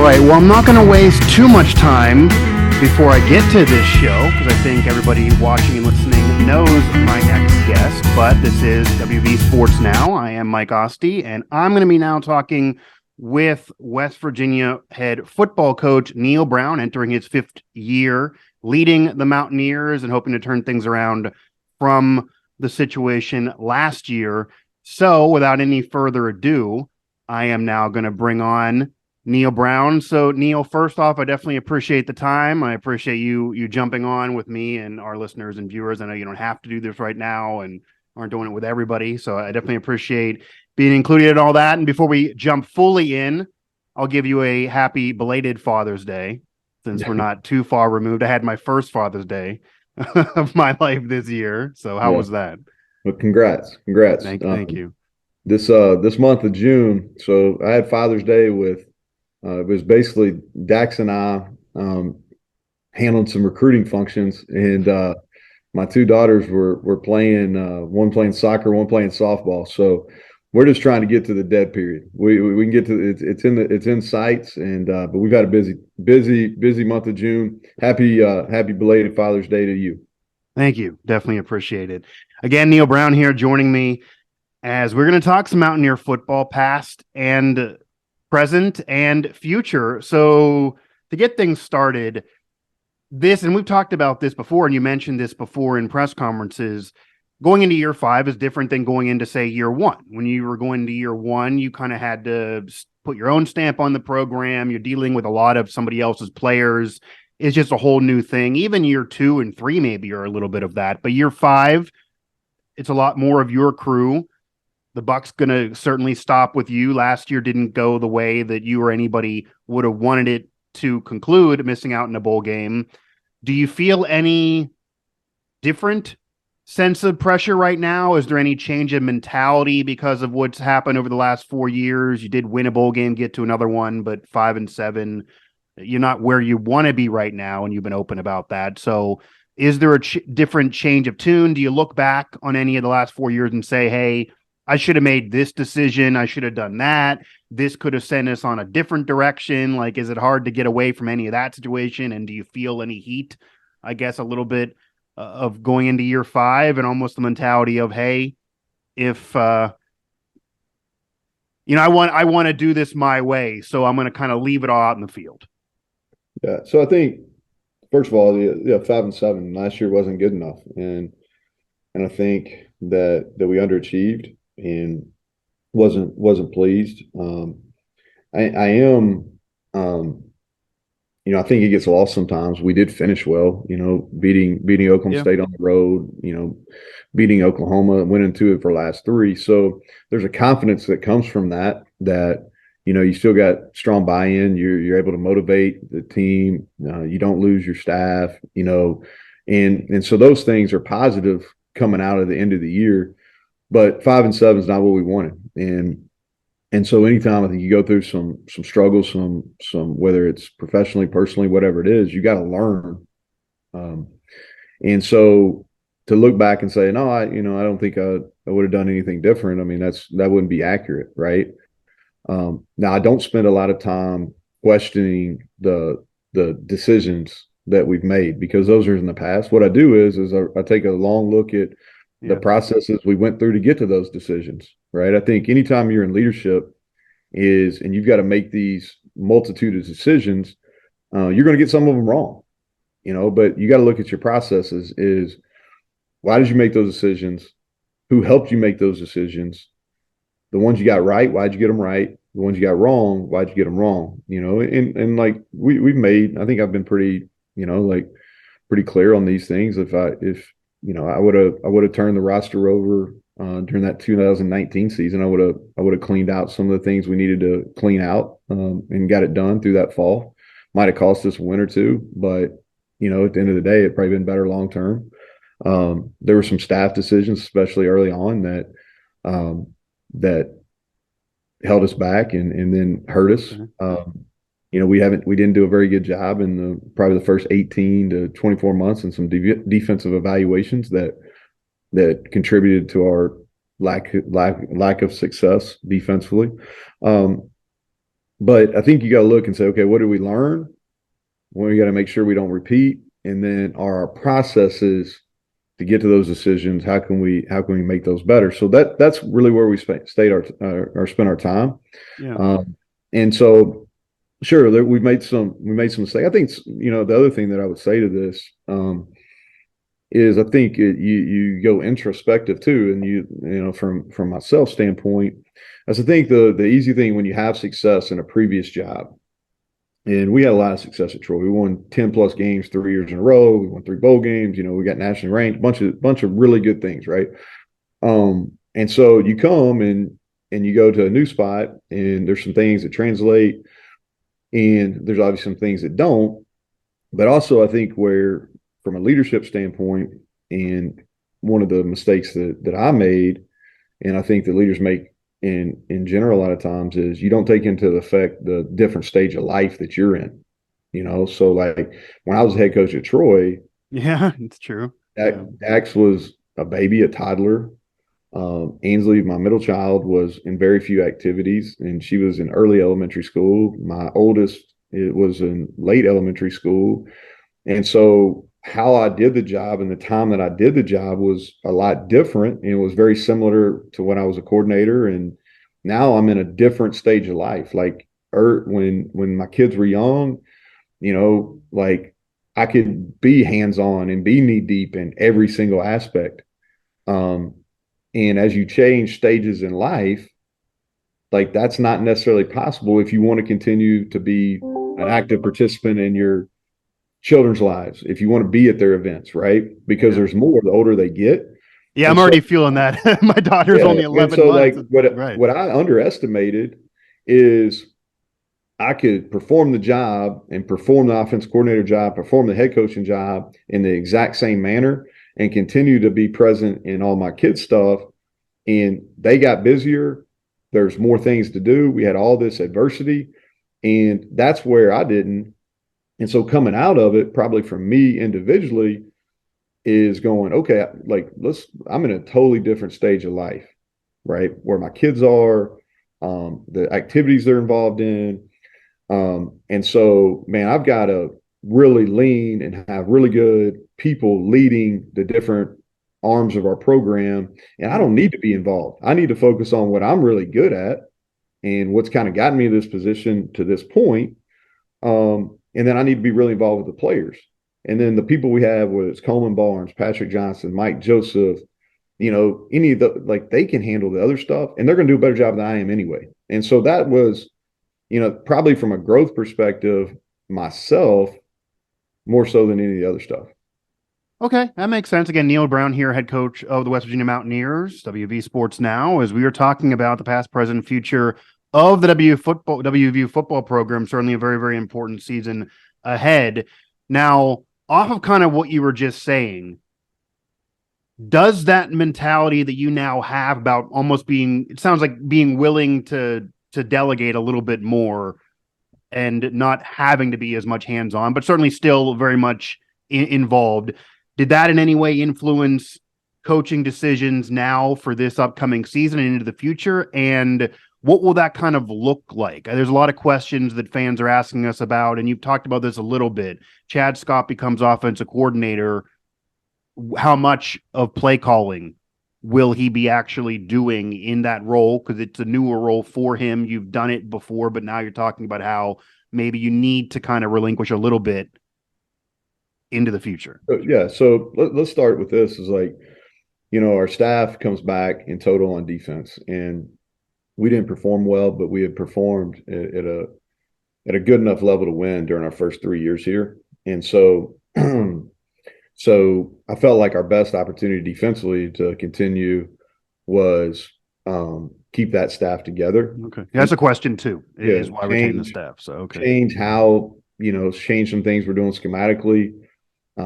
right, well, I'm not going to waste too much time before I get to this show, because I think everybody watching and listening knows my next guest, but this is WV Sports Now. I am Mike Asti, and I'm going to be now talking with West Virginia head football coach Neal Brown, entering his 5th year, leading the Mountaineers and hoping to turn things around from the situation last year. So without any further ado, I am now going to bring on Neal Brown. So Neal, first off, I definitely appreciate the time. I appreciate you jumping on with me and our listeners and viewers. I know you don't have to do this right now and aren't doing it with everybody. So I definitely appreciate being included in all that. And before we jump fully in, I'll give you a happy belated Father's Day, since we're not too far removed. I had my first Father's Day of my life this year. So how was that? Well, congrats. Thank you. This month of June, so I had Father's Day with it was basically Dax and I handling some recruiting functions, and my two daughters were playing, one playing soccer, one playing softball. So we're just trying to get to the dead period. We can get to it's in sights, and but we've had a busy month of June. Happy belated Father's Day to you. Thank you. Definitely appreciate it. Again, Neal Brown here joining me as we're going to talk some Mountaineer football, past and present and future. So to get things started, and we've talked about this before, and you mentioned this before in press conferences, going into year 5 is different than going into, say, year 1. When you were going to year 1, you kind of had to put your own stamp on the program. You're dealing with a lot of somebody else's players. It's just a whole new thing. Even year 2 and 3 maybe are a little bit of that. But year 5, it's a lot more of your crew. The buck's going to certainly stop with you. Last year didn't go the way that you or anybody would have wanted it to conclude, missing out in a bowl game. Do you feel any different sense of pressure right now? Is there any change in mentality because of what's happened over the last 4 years? You did win a bowl game, get to another one, but 5-7, you're not where you want to be right now, and you've been open about that. So is there a different change of tune? Do you look back on any of the last 4 years and say, hey, I should have made this decision, I should have done that, this could have sent us on a different direction? Like, is it hard to get away from any of that situation? And do you feel any heat, I guess, a little bit of going into year 5, and almost the mentality of, hey, if I want to do this my way, so I'm going to kind of leave it all out in the field? Yeah. So I think, first of all, 5-7 last year wasn't good enough, and I think that we underachieved and wasn't pleased. I am, I think it gets lost sometimes. We did finish well, beating Oklahoma State on the road, beating Oklahoma, went into it for last 3. So there's a confidence that comes from that, you still got strong buy-in. You're able to motivate the team. You don't lose your staff, and so those things are positive coming out of the end of the year. But 5-7 is not what we wanted, and so anytime I think you go through some struggles, some whether it's professionally, personally, whatever it is, you got to learn. And so to look back and say, no, I don't think I would have done anything different. I mean, that wouldn't be accurate, right? Now I don't spend a lot of time questioning the decisions that we've made, because those are in the past. What I do is I take a long look at the processes we went through to get to those decisions, right? I think anytime you're in leadership and you've got to make these multitude of decisions, you're going to get some of them wrong, but you got to look at your processes. Is why did you make those decisions? Who helped you make those decisions? The ones you got right, why'd you get them right? The ones you got wrong, why'd you get them wrong? And like we've made, I think I've been pretty, pretty clear on these things. If I would have turned the roster over during that 2019 season, I would have cleaned out some of the things we needed to clean out, and got it done through that fall. Might have cost us a win or two, but at the end of the day, it probably been better long term. There were some staff decisions, especially early on, that held us back and then hurt us. We didn't do a very good job in probably the first 18 to 24 months, and some defensive evaluations that contributed to our lack of success defensively. But I think you got to look and say, okay, what did we learn? Well, we got to make sure we don't repeat. And then our processes to get to those decisions, how can we make those better? So that's really where we spent our time. Yeah. And so sure, we made some mistakes. I think the other thing that I would say to this is I think you go introspective too, and from myself standpoint, as I think the easy thing when you have success in a previous job, and we had a lot of success at Troy. We won 10 plus games 3 years in a row. We won 3 bowl games. We got nationally ranked, bunch of really good things, right? And so you come and you go to a new spot, and there's some things that translate, and there's obviously some things that don't. But also, I think where from a leadership standpoint, and one of the mistakes that I made, and I think the leaders make in general a lot of times, is you don't take into effect the different stage of life that you're in. So like when I was head coach at Troy, yeah, it's true. Dax was a baby, a toddler. Ainsley, my middle child, was in very few activities, and she was in early elementary school. My oldest, it was in late elementary school. And so how I did the job and the time that I did the job was a lot different, and it was very similar to when I was a coordinator. And now I'm in a different stage of life. Like when my kids were young, like I could be hands-on and be knee deep in every single aspect. And as you change stages in life, like that's not necessarily possible if you want to continue to be an active participant in your children's lives, if you want to be at their events, right? Because there's more the older they get. Yeah, I'm already feeling that. My daughter's only 11 months. Like what I underestimated is I could perform the job and perform the offense coordinator job, perform the head coaching job in the exact same manner, and continue to be present in all my kids' stuff. And they got busier. There's more things to do. We had all this adversity, and that's where I didn't. And so coming out of it, probably for me individually, is going, okay, like I'm in a totally different stage of life, right? Where my kids are, the activities they're involved in. And so, man, I've got to really lean and have really good people leading the different arms of our program. And I don't need to be involved. I need to focus on what I'm really good at and what's kind of gotten me to this position to this point. And then I need to be really involved with the players. And then the people we have, whether it's Coleman Barnes, Patrick Johnson, Mike Joseph, any of the, like, they can handle the other stuff, and they're going to do a better job than I am anyway. And so that was, probably from a growth perspective, myself, more so than any of the other stuff. Okay, that makes sense. Again, Neal Brown here, head coach of the West Virginia Mountaineers, WV Sports Now, as we are talking about the past, present, future of the WVU football program. Certainly a very, very important season ahead. Now, off of kind of what you were just saying, does that mentality that you now have about almost being, it sounds like being willing to delegate a little bit more and not having to be as much hands-on, but certainly still very much involved, did that in any way influence coaching decisions now for this upcoming season and into the future? And what will that kind of look like? There's a lot of questions that fans are asking us about, and you've talked about this a little bit. Chad Scott becomes offensive coordinator. How much of play calling will he be actually doing in that role? Because it's a newer role for him. You've done it before, but now you're talking about how maybe you need to kind of relinquish a little bit into the future. Yeah. So let's start with this. Is like, our staff comes back in total on defense, and we didn't perform well, but we had performed at a good enough level to win during our first 3 years here. And so, so I felt like our best opportunity defensively to continue was keep that staff together. Okay. Yeah, that's a question too, is why retain the staff. So, okay. Change how, change some things we're doing schematically,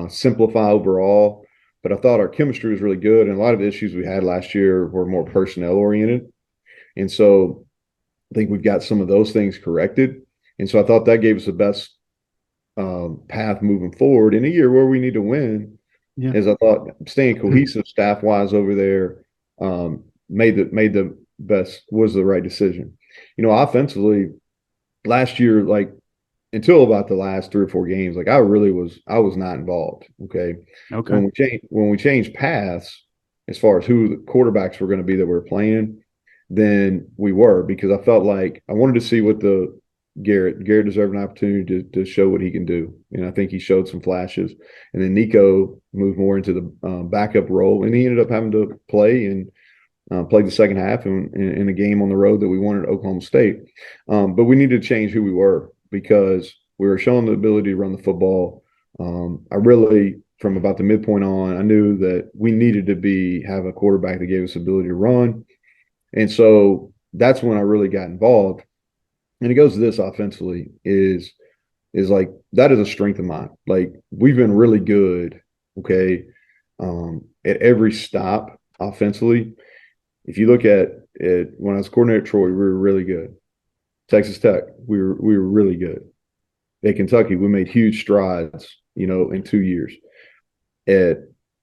simplify overall. But I thought our chemistry was really good. And a lot of the issues we had last year were more personnel oriented. And so I think we've got some of those things corrected. And so I thought that gave us the best path moving forward in a year where we need to win. Yeah. As I thought staying cohesive staff wise over there made the best, was the right decision. Offensively, last year, like until about the last 3 or 4 games, like I was not involved. Okay. Okay. When we changed paths as far as who the quarterbacks were going to be that we were playing, then we were, because I felt like I wanted to see what the Garrett deserved an opportunity to show what he can do. And I think he showed some flashes. And then Nico moved more into the backup role, and he ended up having to play and played the second half in a game on the road that we wanted at Oklahoma State. But we needed to change who we were, because we were showing the ability to run the football. I really, from about the midpoint on, I knew that we needed to have a quarterback that gave us the ability to run. And so that's when I really got involved. And it goes to this offensively is like, that is a strength of mine. Like, we've been really good, okay, at every stop offensively. If you look at it, when I was coordinator at Troy, we were really good. Texas Tech, we were really good. At Kentucky, we made huge strides, in 2 years. At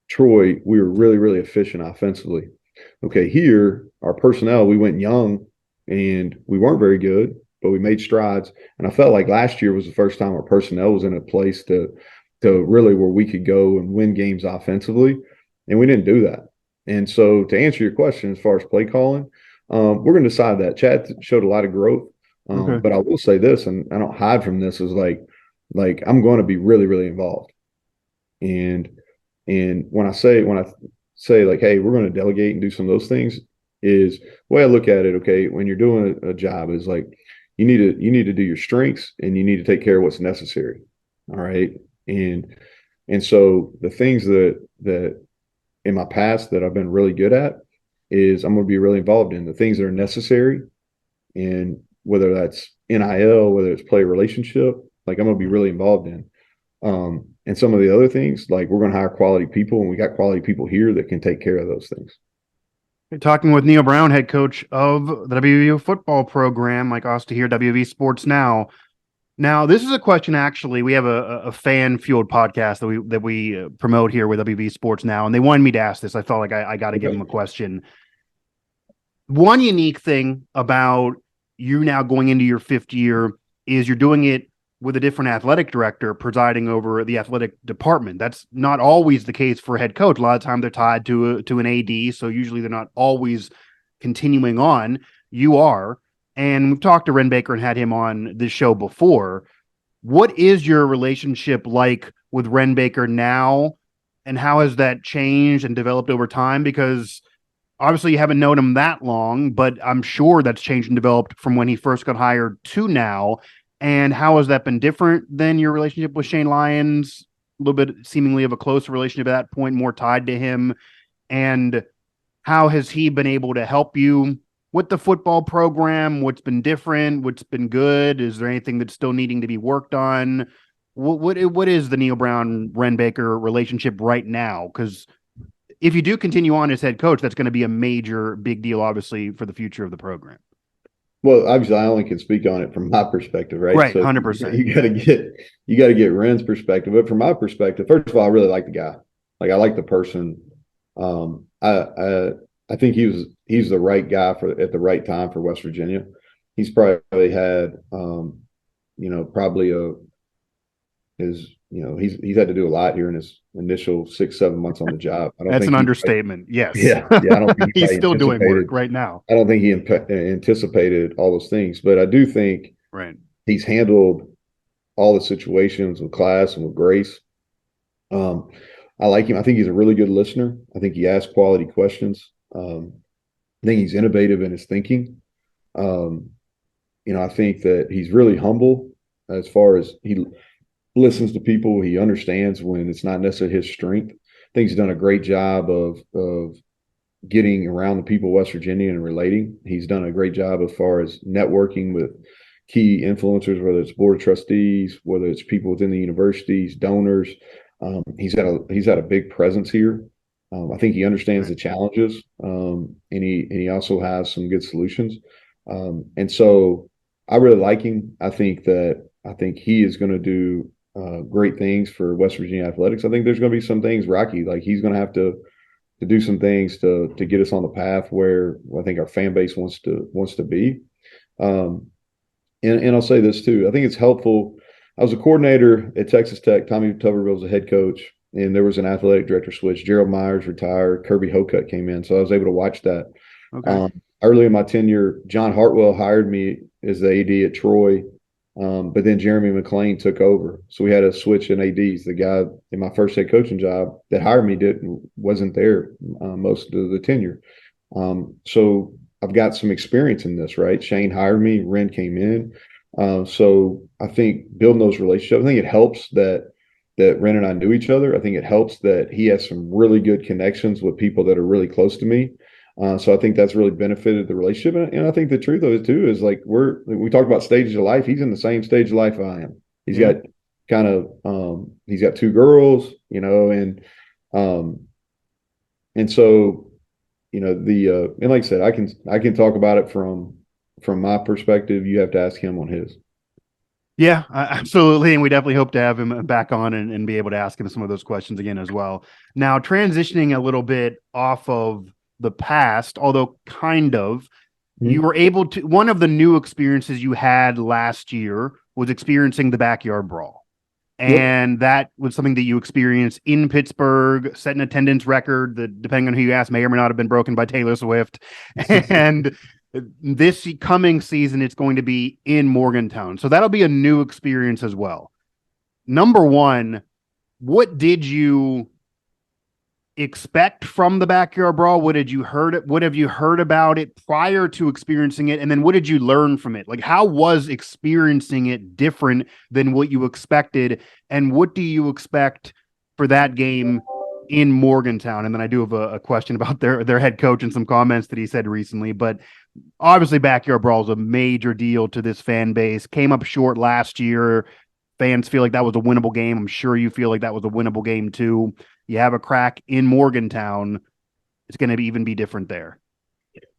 Troy, we were really, really efficient offensively. Okay, here, our personnel, we went young and we weren't very good, but we made strides. And I felt like last year was the first time our personnel was in a place to really where we could go and win games offensively. And we didn't do that. And so, to answer your question, as far as play calling, we're going to decide that. Chad showed a lot of growth. Okay. But I will say this, and I don't hide from this, is like I'm going to be really, really involved. And when I say like, hey, we're going to delegate and do some of those things, is the way I look at it. Okay, when you're doing a job, is like you need to do your strengths, and you need to take care of what's necessary. All right, and so the things that in my past that I've been really good at is I'm going to be really involved in the things that are necessary, and whether that's NIL, whether it's player relationship, like I'm going to be really involved in. And some of the other things, like we're going to hire quality people, and we got quality people here that can take care of those things. Talking with Neal Brown, head coach of the WVU football program, like Asti here, WV Sports Now. Now, this is a question. Actually, we have a fan-fueled podcast that we promote here with WV Sports Now, and they wanted me to ask this. I felt like I got to give them a question. One unique thing about you now going into your 5th year is you're doing it with a different athletic director presiding over the athletic department. That's not always the case for a head coach. A lot of times they're tied to an AD, so usually they're not always continuing on. You are. And we've talked to Wren Baker and had him on this show before. What is your relationship like with Wren Baker now, and how has that changed and developed over time? Because obviously you haven't known him that long, but I'm sure that's changed and developed from when he first got hired to now. And how has that been different than your relationship with Shane Lyons? A little bit seemingly of a closer relationship at that point, more tied to him. And how has he been able to help you with the football program? What's been different? What's been good? Is there anything that's still needing to be worked on? What is the Neal Brown Wren Baker relationship right now? Because if you do continue on as head coach, that's going to be a major big deal, obviously, for the future of the program. Well, obviously, I only can speak on it from my perspective, right? Right, so 100%. You got to get Wren's perspective. But from my perspective, first of all, I really like the guy. Like, I like the person. I think he's the right guy at the right time for West Virginia. He's probably had, he's had to do a lot here in his initial 6-7 months on the job. That's an understatement. Yes. Yeah. I don't think he's still doing work right now. I don't think he anticipated all those things, but I do think he's handled all the situations with class and with grace. I like him. I think he's a really good listener. I think he asks quality questions. I think he's innovative in his thinking. I think that he's really humble as far as he listens to people. He understands when it's not necessarily his strength. I think he's done a great job of getting around the people of West Virginia and relating. He's done a great job as far as networking with key influencers, whether it's board of trustees, whether it's people within the universities, donors. He's had a big presence here. I think he understands the challenges, and he also has some good solutions. And so I really like him. I think he is going to do great things for West Virginia athletics. I think there's going to be some things rocky, like he's going to have to do some things to get us on the path where I think our fan base wants to be. And I'll say this too. I think it's helpful. I was a coordinator at Texas Tech. Tommy Tuberville was the head coach, and there was an athletic director switch. Gerald Myers retired. Kirby Hocutt came in, so I was able to watch that. Okay. Early in my tenure, John Hartwell hired me as the AD at Troy, but then Jeremy McLean took over. So we had a switch in ADs. The guy in my first head coaching job that hired me wasn't there most of the tenure. So I've got some experience in this, right? Shane hired me, Wren came in. So I think building those relationships, I think it helps that Wren and I knew each other. I think it helps that he has some really good connections with people that are really close to me. So I think that's really benefited the relationship. And I think the truth of it too is like we talk about stages of life. He's in the same stage of life I am. He's got he's got two girls, and so and like I said, I can talk about it from my perspective. You have to ask him on his. Yeah, absolutely. And we definitely hope to have him back on and be able to ask him some of those questions again as well. Now, transitioning a little bit off of the past, although kind of, you were able to, one of the new experiences you had last year was experiencing the Backyard Brawl. And that was something that you experienced in Pittsburgh, set an attendance record that, depending on who you ask, may or may not have been broken by Taylor Swift. And this coming season, it's going to be in Morgantown. So that'll be a new experience as well. Number one, what did you expect from the Backyard Brawl? What have you heard about it prior to experiencing it? And then what did you learn from it? Like, how was experiencing it different than what you expected? And what do you expect for that game in Morgantown? And then I do have a question about their head coach and some comments that he said recently, but obviously Backyard Brawl is a major deal to this fan base. Came up short last year. Fans feel like that was a winnable game. I'm sure you feel like that was a winnable game too. You have a crack in Morgantown. It's going to even be different there.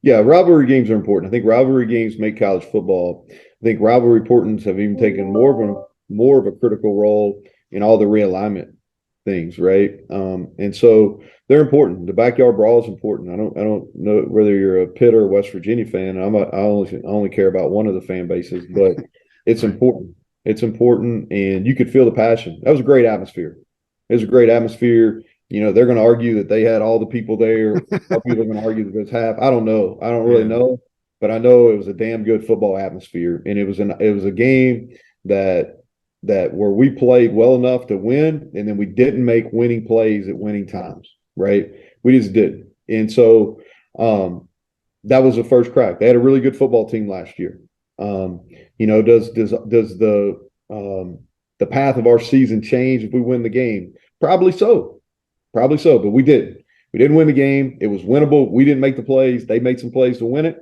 Yeah, rivalry games are important. I think rivalry games make college football. I think rivalry importance have even taken more of a critical role in all the realignment things, right? And so they're important. The Backyard Brawl is important. I don't know whether you're a Pitt or West Virginia fan. I only care about one of the fan bases, but it's important. It's important, and you could feel the passion. That was a great atmosphere. It was a great atmosphere. They're going to argue that they had all the people there. Other people are going to argue that there's half. I don't know. I don't really know, but I know it was a damn good football atmosphere, and it was a game that where we played well enough to win, and then we didn't make winning plays at winning times. Right? We just didn't, and so that was the first crack. They had a really good football team last year. Does the path of our season change if we win the game? Probably so, but we didn't. We didn't win the game. It was winnable. We didn't make the plays. They made some plays to win it.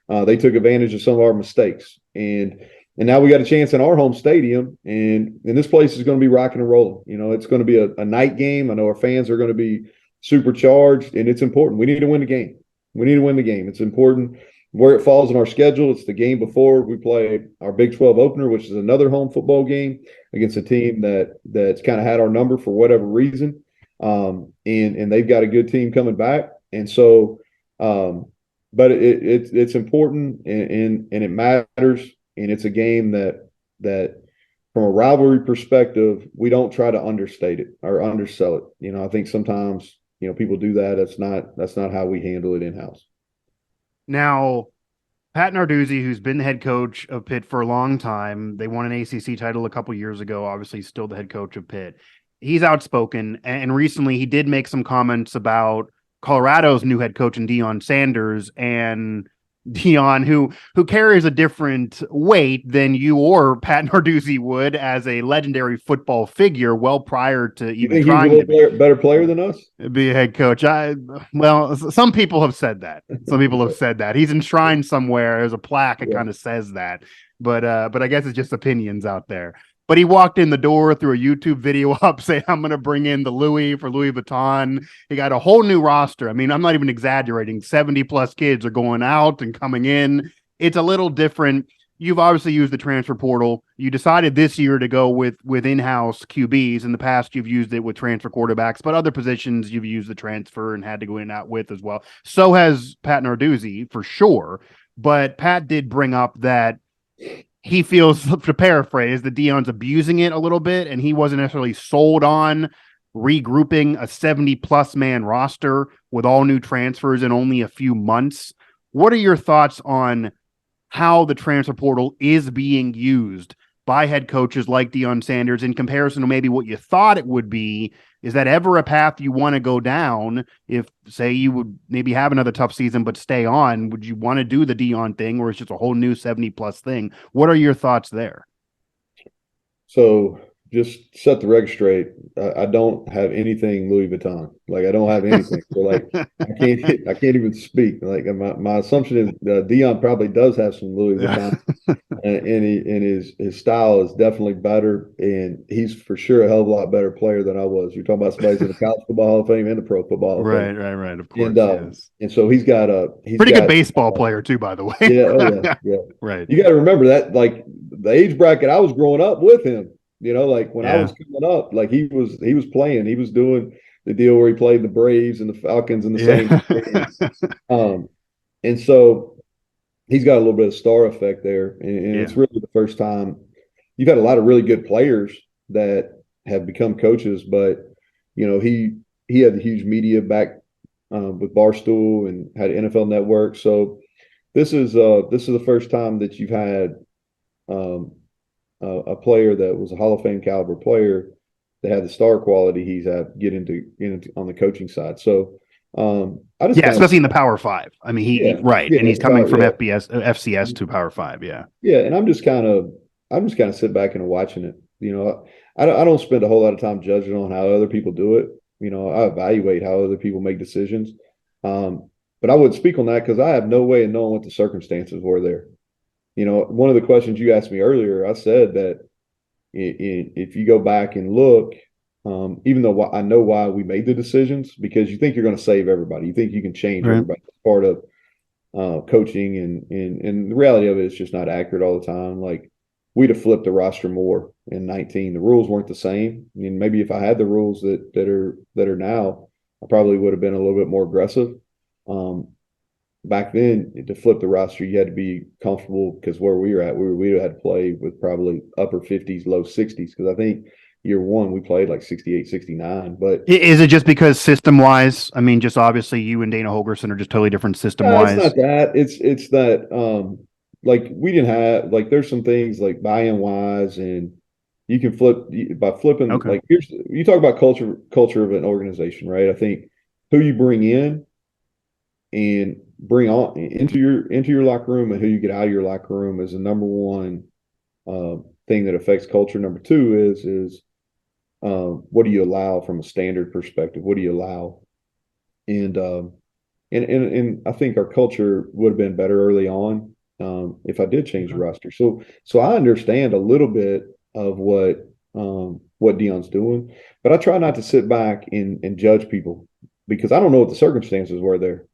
They took advantage of some of our mistakes, and now we got a chance in our home stadium, and this place is going to be rocking and rolling. It's going to be a night game. I know our fans are going to be supercharged, and it's important. We need to win the game. It's important. Where it falls in our schedule, it's the game before we play our Big 12 opener, which is another home football game against a team that's kind of had our number for whatever reason, and they've got a good team coming back, and so, but it's important and it matters, and it's a game that from a rivalry perspective, we don't try to understate it or undersell it. I think sometimes people do that. That's not how we handle it in house. Now, Pat Narduzzi, who's been the head coach of Pitt for a long time, they won an ACC title a couple years ago. Obviously, he's still the head coach of Pitt. He's outspoken, and recently he did make some comments about Colorado's new head coach, Deion Sanders, and Deion, who carries a different weight than you or Pat Narduzzi would as a legendary football figure, well prior to even trying to be better player than us, be a head coach. Some people have said that. He's enshrined somewhere. There's a plaque that kind of says that, but I guess it's just opinions out there. But he walked in the door, threw a YouTube video up saying, I'm going to bring in the Louis for Louis Vuitton. He got a whole new roster. I mean, I'm not even exaggerating. 70 plus kids are going out and coming in. It's a little different. You've obviously used the transfer portal. You decided this year to go with in-house QBs. In the past, you've used it with transfer quarterbacks, but other positions you've used the transfer and had to go in and out with as well. So has Pat Narduzzi for sure. But Pat did bring up that he feels, to paraphrase, that Deion's abusing it a little bit, and he wasn't necessarily sold on regrouping a 70-plus man roster with all new transfers in only a few months. What are your thoughts on how the transfer portal is being used by head coaches like Deion Sanders in comparison to maybe what you thought it would be? Is that ever a path you want to go down? If, say, you would maybe have another tough season but stay on, would you want to do the Deion thing, or it's just a whole new 70-plus thing? What are your thoughts there? So just set the record straight. I don't have anything Louis Vuitton. Like I don't have anything. So like I can't even speak. Like my assumption is Deion probably does have some Louis Vuitton, and his style is definitely better, and he's for sure a hell of a lot better player than I was. You're talking about somebody's in the College Football Hall of Fame and the Pro Football Hall of Fame. Right. Of course, And yes. and so he's Pretty good baseball player too, by the way. Yeah. Right. You got to remember that, like the age bracket I was growing up with him. Like when I was coming up, like he was playing, he was doing the deal where he played the Braves and the Falcons in the same. And so he's got a little bit of star effect there, and it's really the first time you've had a lot of really good players that have become coaches, but he had the huge media back with Barstool and had NFL Network. So this is the first time that you've had a player that was a Hall of Fame caliber player that had the star quality he's had get into on the coaching side. So I just especially in the Power Five. I mean, and he's coming from FCS to Power Five. Yeah, and I'm just kind of sit back and watching it. I don't spend a whole lot of time judging on how other people do it. I evaluate how other people make decisions, but I wouldn't speak on that because I have no way of knowing what the circumstances were there. One of the questions you asked me earlier, I said that if you go back and look, even though I know why we made the decisions, because you think you're going to save everybody. You think you can change everybody. It's part of coaching, and the reality of it is just not accurate all the time. Like we'd have flipped the roster more in 19. The rules weren't the same. I mean, maybe if I had the rules that are now, I probably would have been a little bit more aggressive. Back then, to flip the roster, you had to be comfortable because where we were at, we had to play with probably upper 50s, low 60s. Because I think year one, we played like 68, 69. But is it just because system-wise? I mean, just obviously you and Dana Holgerson are just totally different system-wise. No, it's not that. It's that like we didn't have like there's some things like buy-in wise, and you can flip by flipping. Okay. Like you talk about culture of an organization, right? I think who you bring in and bring on into your locker room and who you get out of your locker room is the number one thing that affects culture. Number two is what do you allow from a standard perspective? What do you allow? And I think our culture would have been better early on if I did change the roster. So I understand a little bit of what Deion's doing, but I try not to sit back and judge people because I don't know what the circumstances were there.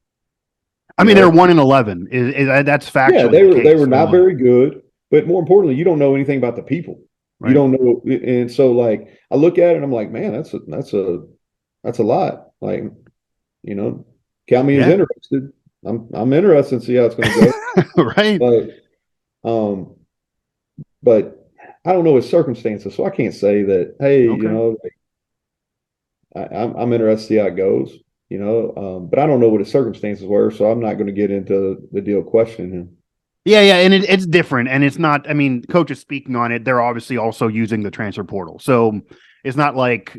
I mean, they're 1-11. Is that's factual? Yeah, they were not very good, but more importantly, you don't know anything about the people. Right. You don't know, and so like I look at it and I'm like, man, that's a lot. Like, count me as interested. I'm interested to see how it's going to go. Right. But I don't know his circumstances, so I can't say that. Hey, I'm interested to see how it goes. But I don't know what his circumstances were, so I'm not going to get into the deal questioning him. Yeah, and it's different, and it's not. I mean, coaches speaking on it, they're obviously also using the transfer portal, so it's not like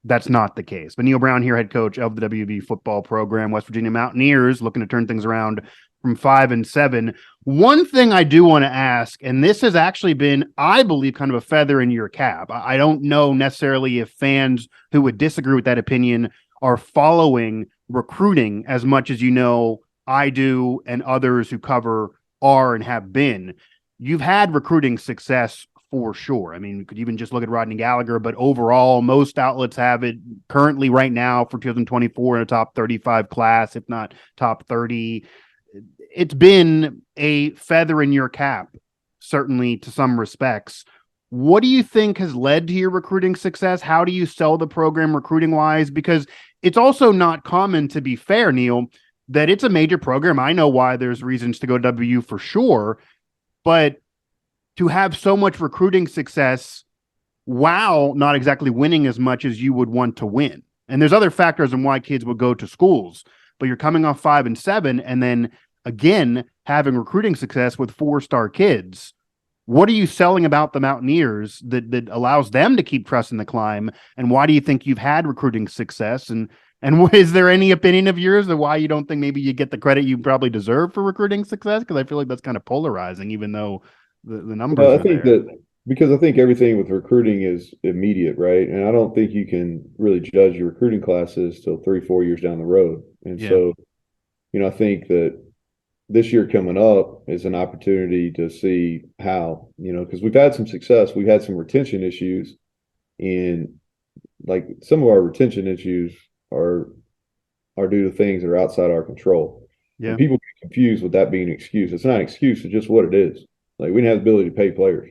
that's not the case. But Neal Brown here, head coach of the WVU football program, West Virginia Mountaineers, looking to turn things around from 5-7. One thing I do want to ask, and this has actually been, I believe, kind of a feather in your cap. I don't know necessarily if fans who would disagree with that opinion are following recruiting as much as I do and others who cover are and have been. You've had recruiting success for sure. I mean, we could even just look at Rodney Gallagher, but overall, most outlets have it currently right now for 2024 in a top 35 class, if not top 30. It's been a feather in your cap, certainly to some respects. What do you think has led to your recruiting success? How do you sell the program recruiting wise? Because it's also not common, to be fair, Neal, that it's a major program. I know why there's reasons to go to WVU for sure, but to have so much recruiting success while not exactly winning as much as you would want to win. And there's other factors in why kids would go to schools, but you're coming off 5-7 and then again having recruiting success with 4-star kids. What are you selling about the Mountaineers that allows them to keep trusting the climb? And why do you think you've had recruiting success? And is there any opinion of yours of why you don't think maybe you get the credit you probably deserve for recruiting success? Because I feel like that's kind of polarizing, even though the numbers I are think there. because I think everything with recruiting is immediate, right? And I don't think you can really judge your recruiting classes till 3-4 years down the road. And so, I think that this year coming up is an opportunity to see how, because we've had some success, we've had some retention issues, and like some of our retention issues are due to things that are outside our control. Yeah. And people get confused with that being an excuse. It's not an excuse, it's just what it is. Like, we didn't have the ability to pay players.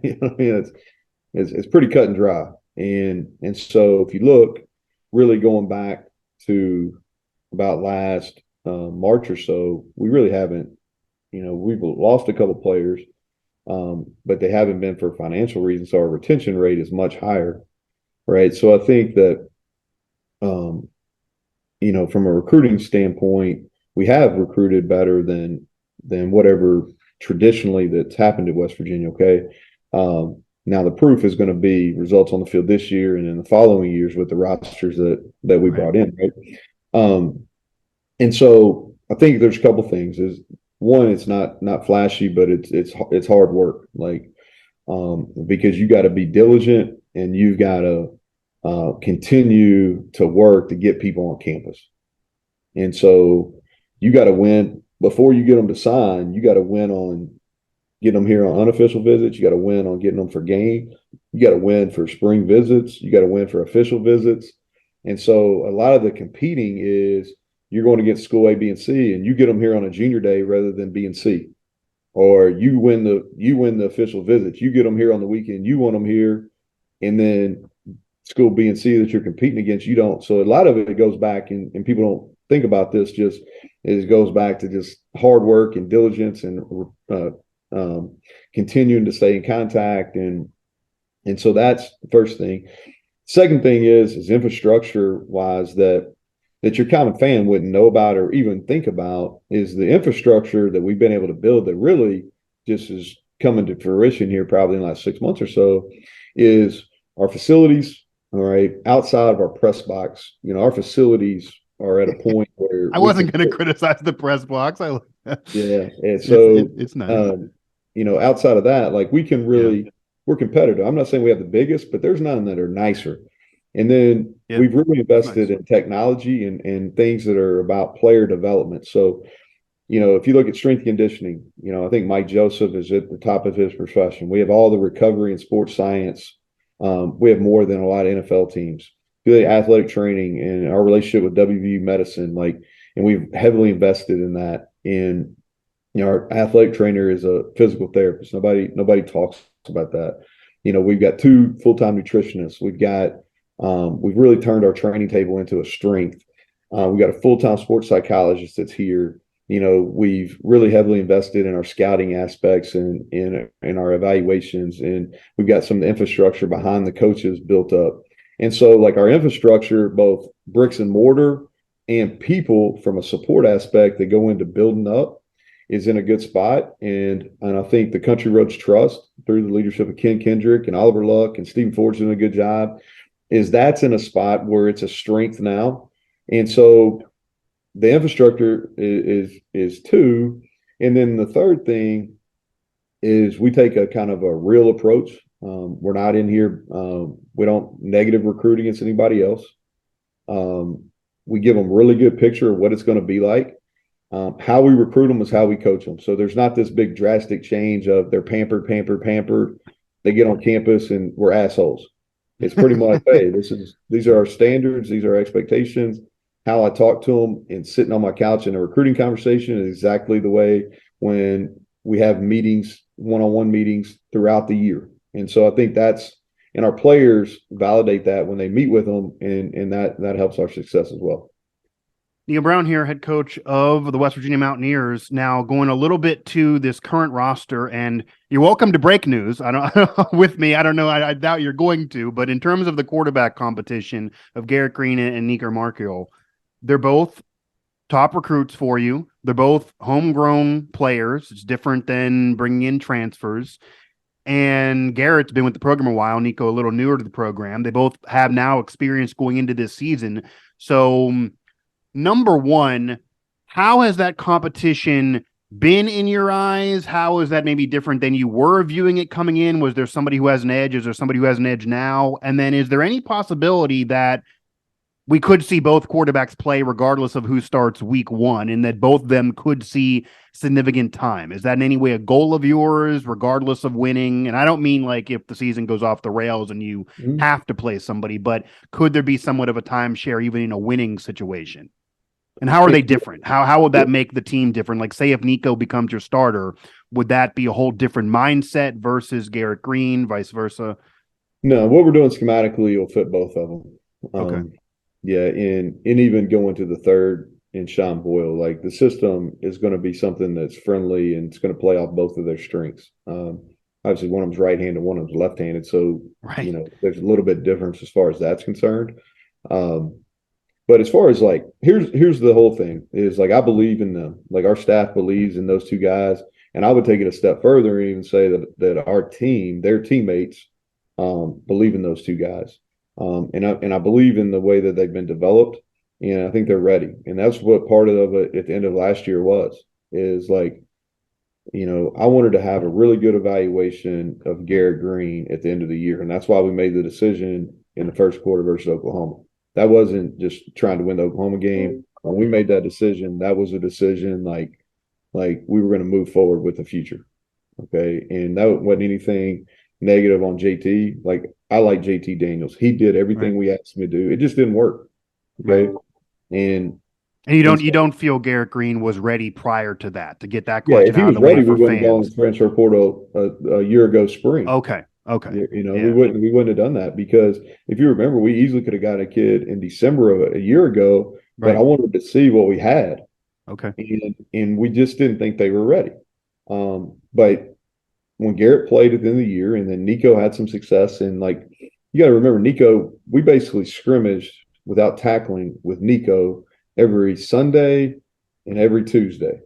You know what I mean? It's pretty cut and dry. And so if you look, really going back to about last March or so, we really haven't, we've lost a couple players, but they haven't been for financial reasons. So our retention rate is much higher, right? So I think that, from a recruiting standpoint, we have recruited better than whatever traditionally that's happened at West Virginia. Okay. Now the proof is going to be results on the field this year and in the following years with the rosters that we brought in, right? And so I think there's a couple things. Is one, it's not flashy, but it's hard work. Like, because you got to be diligent and you've got to continue to work to get people on campus. And so you got to win before you get them to sign. You got to win on getting them here on unofficial visits. You got to win on getting them for game. You got to win for spring visits. You got to win for official visits. And so a lot of the competing is you're going against school A, B, and C, and you get them here on a junior day rather than B and C. Or you win the official visits. You get them here on the weekend. You want them here, and then school B and C that you're competing against, you don't. So a lot of it goes back, and people don't think about this. It goes back to just hard work and diligence and continuing to stay in contact, and so that's the first thing. Second thing is infrastructure wise that your common fan wouldn't know about or even think about is the infrastructure that we've been able to build that really just is coming to fruition here probably in the last 6 months or so is our facilities. All right, outside of our press box, our facilities are at a point where I wasn't going to criticize the press box. Yeah, and so it's nice. Outside of that, like we can really we're competitive. I'm not saying we have the biggest, but there's none that are nicer. And then we've really invested in technology and things that are about player development. So, if you look at strength conditioning, I think Mike Joseph is at the top of his profession. We have all the recovery and sports science. We have more than a lot of NFL teams. Really athletic training and our relationship with WVU medicine, and we've heavily invested in that. And our athletic trainer is a physical therapist. Nobody talks about that. We've got 2 full-time nutritionists. We've really turned our training table into a strength. We've got a full-time sports psychologist that's here. We've really heavily invested in our scouting aspects and in our evaluations, and we've got some of the infrastructure behind the coaches built up. And so, like, our infrastructure, both bricks and mortar and people from a support aspect that go into building up, is in a good spot. And I think the Country Roads Trust, through the leadership of Ken Kendrick and Oliver Luck and Stephen Ford's doing a good job, that's in a spot where it's a strength now. And so the infrastructure is 2. And then the third thing is we take a kind of a real approach. We're not in here. We don't negative recruit against anybody else. We give them a really good picture of what it's going to be like. How we recruit them is how we coach them. So there's not this big drastic change of they're pampered. They get on campus and we're assholes. It's pretty much, hey, these are our standards. These are our expectations. How I talk to them and sitting on my couch in a recruiting conversation is exactly the way when we have meetings, one-on-one meetings throughout the year. And so I think and our players validate that when they meet with them, and that helps our success as well. Neal Brown here, head coach of the West Virginia Mountaineers. Now going a little bit to this current roster, and you're welcome to break news. I don't with me. I don't know. I doubt you're going to. But in terms of the quarterback competition of Garrett Green and Nico Markiel, they're both top recruits for you. They're both homegrown players. It's different than bringing in transfers. And Garrett's been with the program a while. Nico a little newer to the program. They both have now experience going into this season. So number one, how has that competition been in your eyes? How is that maybe different than you were viewing it coming in? Was there somebody who has an edge? Is there somebody who has an edge now? And then is there any possibility that we could see both quarterbacks play regardless of who starts week one, and that both of them could see significant time? Is that in any way a goal of yours, regardless of winning? And I don't mean like if the season goes off the rails and you have to play somebody, but could there be somewhat of a timeshare even in a winning situation? And how are they different? How would that make the team different? Like, say if Nico becomes your starter, would that be a whole different mindset versus Garrett Green, vice versa? No, what we're doing schematically will fit both of them. Okay. Yeah, and even going to the third in Sean Boyle, like the system is going to be something that's friendly and it's going to play off both of their strengths. Obviously, one of them's right-handed, one of them's left-handed, so there's a little bit difference as far as that's concerned. But as far as like, here's the whole thing is like, I believe in them. Like our staff believes in those two guys. And I would take it a step further and even say that our team, their teammates, believe in those two guys. And I believe in the way that they've been developed, and I think they're ready. And that's what part of it at the end of last year is like, I wanted to have a really good evaluation of Garrett Green at the end of the year. And that's why we made the decision in the first quarter versus Oklahoma. That wasn't just trying to win the Oklahoma game. When we made that decision, that was a decision like we were going to move forward with the future. Okay. And that wasn't anything negative on JT. Like I like JT Daniels. He did everything we asked him to do. It just didn't work. Okay. And you don't feel Garrett Green was ready prior to that to get that question if he out was of the ready, way for we wouldn't fans. have gone to transfer portal a year ago spring. Okay. We wouldn't have done that because if you remember, we easily could have got a kid in December of a year ago, but I wanted to see what we had. Okay. And we just didn't think they were ready. But when Garrett played at the end of the year and then Nico had some success, and like you got to remember, Nico, we basically scrimmaged without tackling with Nico every Sunday and every Tuesday.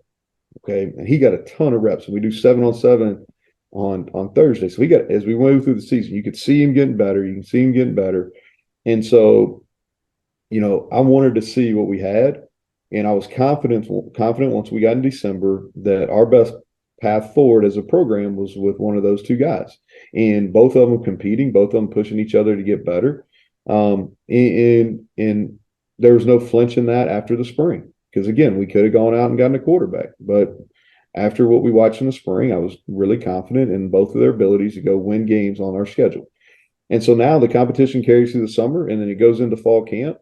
Okay. And he got a ton of reps. And we do 7-on-7 on Thursday. So as we went through the season, you could see him getting better. You can see him getting better. And so, I wanted to see what we had. And I was confident once we got in December that our best path forward as a program was with one of those two guys. And both of them competing, both of them pushing each other to get better. And there was no flinch in that after the spring. Because again, we could have gone out and gotten a quarterback. But after what we watched in the spring, I was really confident in both of their abilities to go win games on our schedule. And so now the competition carries through the summer and then it goes into fall camp.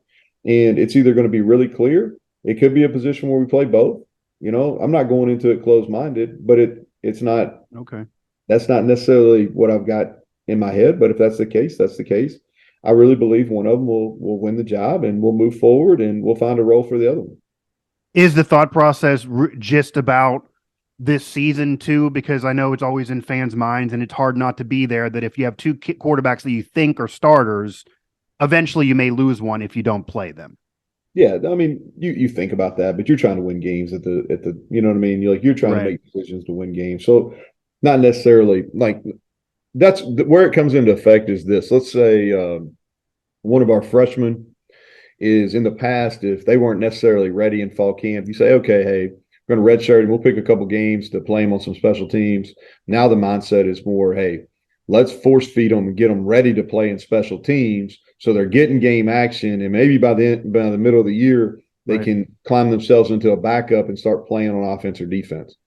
And it's either going to be really clear. It could be a position where we play both. I'm not going into it closed-minded, but it's not – okay. That's not necessarily what I've got in my head. But if that's the case, that's the case. I really believe one of them will win the job and we'll move forward and we'll find a role for the other one. Is the thought process just about this season too? Because I know it's always in fans' minds and it's hard not to be there that if you have two quarterbacks that you think are starters, eventually you may lose one if you don't play them. Yeah, I mean, you think about that, but you're trying to win games at the you know what I mean? You're trying to make decisions to win games. So not necessarily like that's where it comes into effect is this. Let's say one of our freshmen is in the past, if they weren't necessarily ready in fall camp, you say, okay, hey, we're going to redshirt and we'll pick a couple games to play them on some special teams. Now the mindset is more, hey, let's force feed them and get them ready to play in special teams. So they're getting game action, and maybe by the middle of the year, they can climb themselves into a backup and start playing on offense or defense.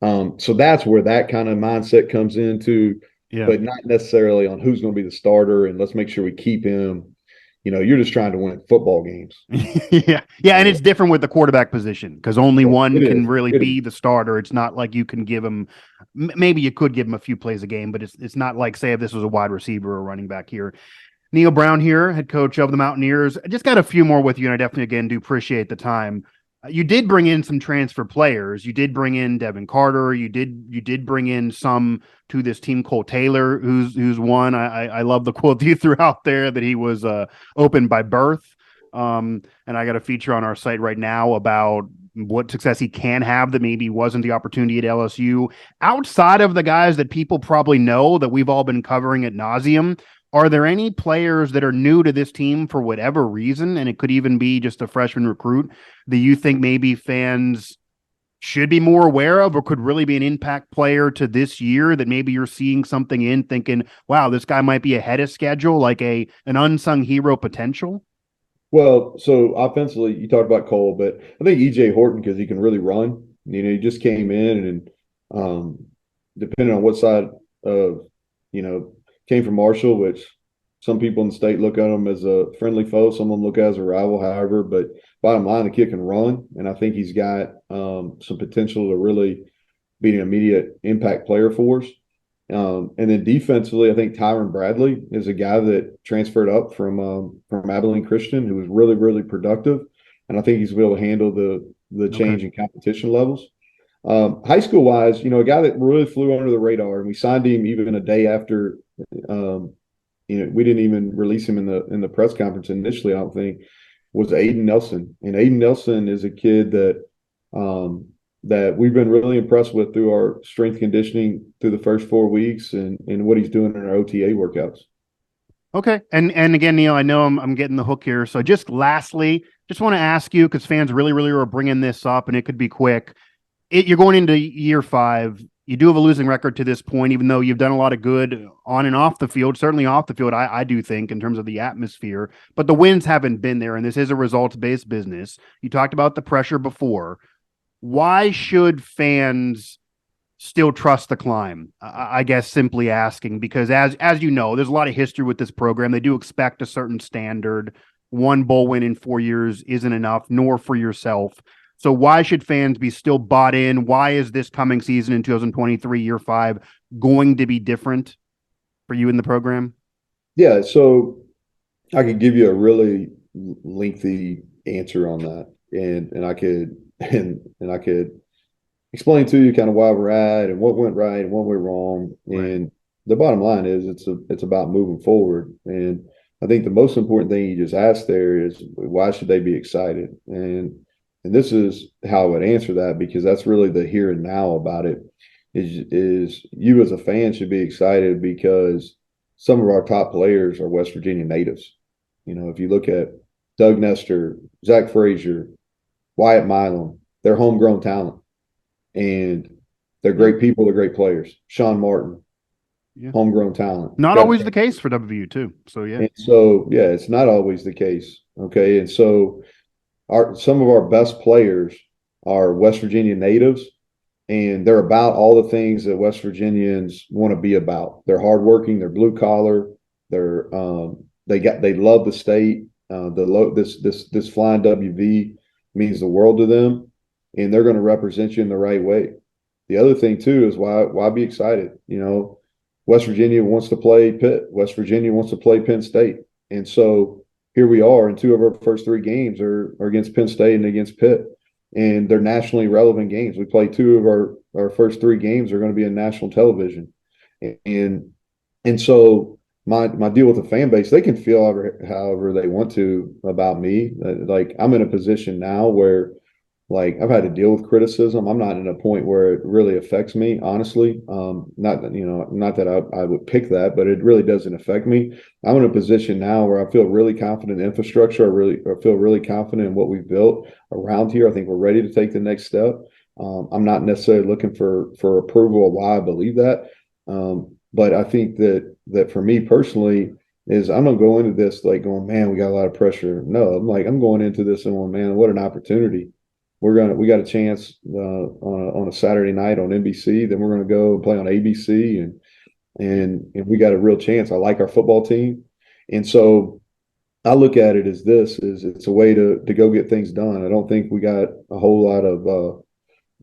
So that's where that kind of mindset comes into, but not necessarily on who's going to be the starter and let's make sure we keep him. You're just trying to win football games. Yeah, and it's different with the quarterback position because only one can really be the starter. It's not like you can give him – maybe you could give him a few plays a game, but it's not like, say, if this was a wide receiver or running back here. Neal Brown here, head coach of the Mountaineers. I just got a few more with you, and I definitely, again, do appreciate the time. You did bring in some transfer players. You did bring in Devin Carter. You did bring in some to this team. Cole Taylor, who's one. I love the quote you threw out there that he was open by birth. And I got a feature on our site right now about what success he can have that maybe wasn't the opportunity at LSU. Outside of the guys that people probably know that we've all been covering ad nauseum, are there any players that are new to this team for whatever reason, and it could even be just a freshman recruit, that you think maybe fans should be more aware of or could really be an impact player to this year that maybe you're seeing something in thinking, wow, this guy might be ahead of schedule, like an unsung hero potential? Well, so offensively, you talked about Cole, but I think EJ Horton, because he can really run. He just came in and depending on what side of, came from Marshall, which some people in the state look at him as a friendly foe, some of them look at as a rival, however. But bottom line, the kid can run, and I think he's got some potential to really be an immediate impact player for us. And then defensively, I think Tyron Bradley is a guy that transferred up from Abilene Christian, who was really, really productive, and I think he's able to handle the change in competition levels. High school wise, a guy that really flew under the radar, and we signed him even a day after. We didn't even release him in the press conference initially, I don't think, was Aiden Nelson. And Aiden Nelson is a kid that we've been really impressed with through our strength conditioning through the first 4 weeks and what he's doing in our OTA workouts. Okay. And again, Neal, I know I'm getting the hook here. So just lastly, just want to ask you, because fans really, really are bringing this up and it could be quick. You're going into year 5. You do have a losing record to this point, even though you've done a lot of good on and off the field, certainly off the field, I do think, in terms of the atmosphere, but the wins haven't been there, and this is a results-based business. You talked about the pressure before. Why should fans still trust the climb? I guess simply asking, because as you know, there's a lot of history with this program. They do expect a certain standard. One bowl win in 4 years isn't enough, nor for yourself. So why should fans be still bought in? Why is this coming season in 2023, year 5, going to be different for you in the program? Yeah, so I could give you a really lengthy answer on that, and I could explain to you kind of why we're at and what went right and what went wrong. Right. And the bottom line is it's about moving forward. And I think the most important thing you just asked there is, why should they be excited? And this is how I would answer that, because that's really the here and now about it. Is you as a fan should be excited because some of our top players are West Virginia natives. If you look at Doug Nestor, Zach Frazier, Wyatt Milam, they're homegrown talent. And they're great people, they're great players. Sean Martin, homegrown talent. Not always the case for WVU too. So yeah. And so it's not always the case. Okay. And so some of our best players are West Virginia natives, and they're about all the things that West Virginians want to be about. They're hardworking, they're blue collar, they love the state. This flying WV means the world to them, and they're going to represent you in the right way. The other thing too is why be excited? West Virginia wants to play Pitt. West Virginia wants to play Penn State, and so here we are, and 2 of our first 3 games are against Penn State and against Pitt, and they're nationally relevant games. We play 2 of our first 3 games are going to be on national television, and so my deal with the fan base, they can feel however they want to about me. Like, I'm in a position now where, like, I've had to deal with criticism. I'm not in a point where it really affects me, honestly. Not that I would pick that, but it really doesn't affect me. I'm in a position now where I feel really confident in infrastructure. I feel really confident in what we've built around here. I think we're ready to take the next step. I'm not necessarily looking for approval of why I believe that. But I think that for me personally, is I'm gonna go into this like going, man, we got a lot of pressure. No, I'm going into this and going, man, what an opportunity. We got a chance on a Saturday night on NBC. Then we're gonna go play on ABC, and we got a real chance. I like our football team, and so I look at it as it's a way to go get things done. I don't think we got a whole lot of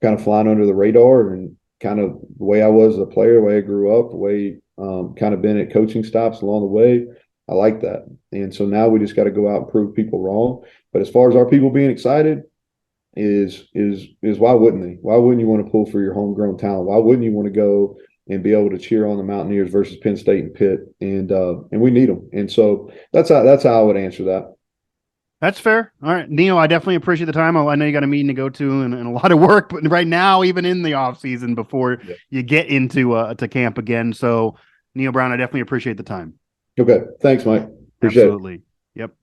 kind of flying under the radar, and kind of the way I was as a player, the way I grew up, the way kind of been at coaching stops along the way. I like that, and so now we just got to go out and prove people wrong. But as far as our people being excited, is why wouldn't they? Why wouldn't you want to pull for your homegrown talent? Why wouldn't you want to go and be able to cheer on the Mountaineers versus Penn State and Pitt? And we need them. And so that's how I would answer that. That's fair. All right, Neal, I definitely appreciate the time. I know you got a meeting to go to and a lot of work, but right now, even in the off season before you get into to camp again. So, Neal Brown, I definitely appreciate the time. Okay, thanks, Mike. Appreciate Absolutely. It. Yep.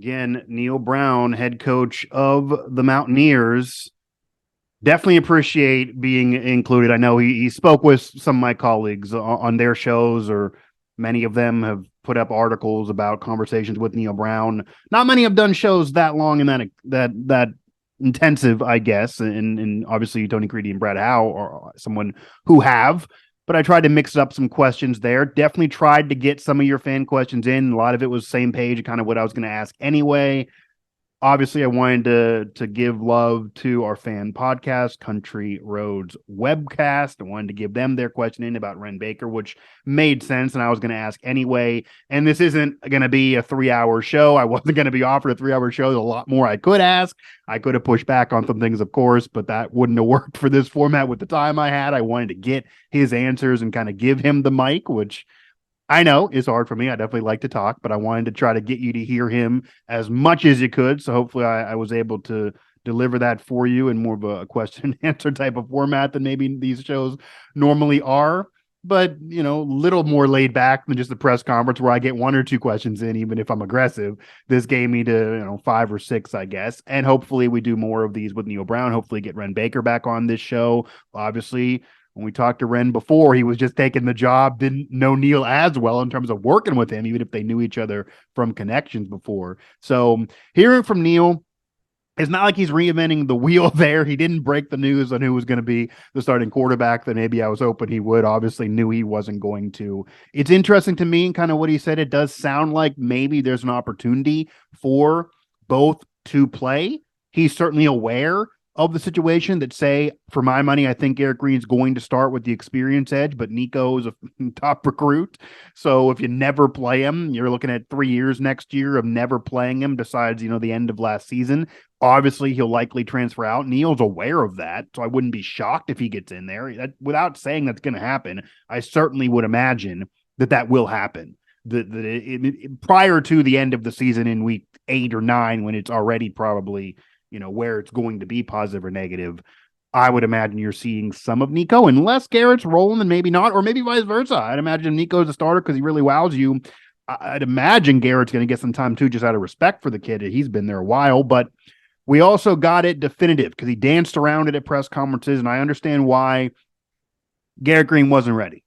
Again, Neal Brown, head coach of the Mountaineers. Definitely appreciate being included. I know he spoke with some of my colleagues on their shows, or many of them have put up articles about conversations with Neal Brown. Not many have done shows that long and that intensive, I guess. And obviously Tony Creedy and Brad Howe are someone who have. But I tried to mix up some questions there. Definitely tried to get some of your fan questions in. A lot of it was same page, kind of what I was going to ask anyway. Obviously, I wanted to give love to our fan podcast, Country Roads Webcast. I wanted to give them their question in about Wren Baker, which made sense, and I was going to ask anyway. And this isn't going to be a 3-hour show. I wasn't going to be offered a 3-hour show. There's a lot more I could ask. I could have pushed back on some things, of course, but that wouldn't have worked for this format with the time I had. I wanted to get his answers and kind of give him the mic, which I know it's hard for me. I definitely like to talk, but I wanted to try to get you to hear him as much as you could. So hopefully I was able to deliver that for you in more of a question and answer type of format than maybe these shows normally are. But, little more laid back than just the press conference where I get 1 or 2 questions in, even if I'm aggressive. This gave me to, 5 or 6, I guess. And hopefully we do more of these with Neal Brown. Hopefully get Wren Baker back on this show. Obviously, when we talked to Wren before, he was just taking the job, didn't know Neal as well in terms of working with him, even if they knew each other from connections before. So hearing from Neal, it's not like he's reinventing the wheel there. He didn't break the news on who was going to be the starting quarterback that maybe I was hoping he would. Obviously knew he wasn't going to. It's interesting to me and kind of what he said. It does sound like maybe there's an opportunity for both to play. He's certainly aware of the situation that say, for my money, I think Garrett Green's going to start with the experience edge, but Nico is a top recruit. So if you never play him, you're looking at 3 years next year of never playing him besides, the end of last season. Obviously, he'll likely transfer out. Neal's aware of that, so I wouldn't be shocked if he gets in there. Without saying that's going to happen, I certainly would imagine that will happen. Prior to the end of the season in week 8 or 9, when it's already probably where it's going to be positive or negative, I would imagine you're seeing some of Nico, unless Garrett's rolling, and maybe not, or maybe vice versa. I'd imagine Nico's a starter because he really wows you. I'd imagine Garrett's going to get some time too, just out of respect for the kid. He's been there a while, but we also got it definitive because he danced around it at press conferences, and I understand why Garrett Green wasn't ready.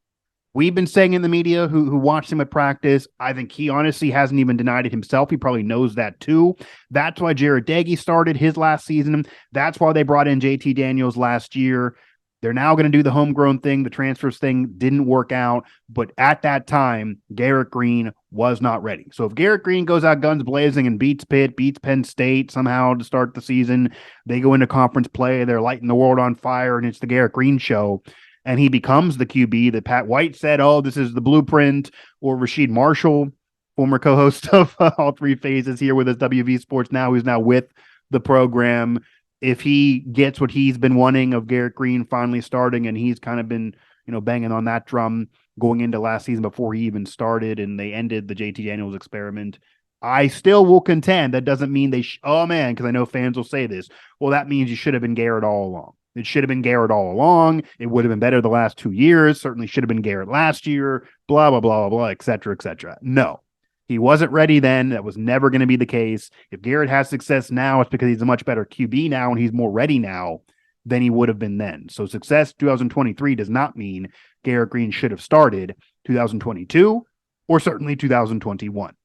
We've been saying in the media who watched him at practice, I think he honestly hasn't even denied it himself. He probably knows that too. That's why Jared Dagey started his last season. That's why they brought in JT Daniels last year. They're now going to do the homegrown thing. The transfers thing didn't work out. But at that time, Garrett Green was not ready. So if Garrett Green goes out guns blazing and beats Pitt, beats Penn State somehow to start the season, they go into conference play, they're lighting the world on fire, and it's the Garrett Green show, and he becomes the QB that Pat White said, oh, this is the blueprint, or Rasheed Marshall, former co-host of All Three Phases here with us, WV Sports now, who's now with the program. If he gets what he's been wanting of Garrett Green finally starting, and he's kind of been, banging on that drum going into last season before he even started, and they ended the JT Daniels experiment, I still will contend that doesn't mean because I know fans will say this, well, that means you should have been Garrett all along. It should have been Garrett all along. It would have been better the last 2 years. Certainly should have been Garrett last year, blah, blah, blah, blah, blah, et cetera, et cetera. No, he wasn't ready then. That was never going to be the case. If Garrett has success now, it's because he's a much better QB now and he's more ready now than he would have been then. So success 2023 does not mean Garrett Green should have started 2022 or certainly 2021.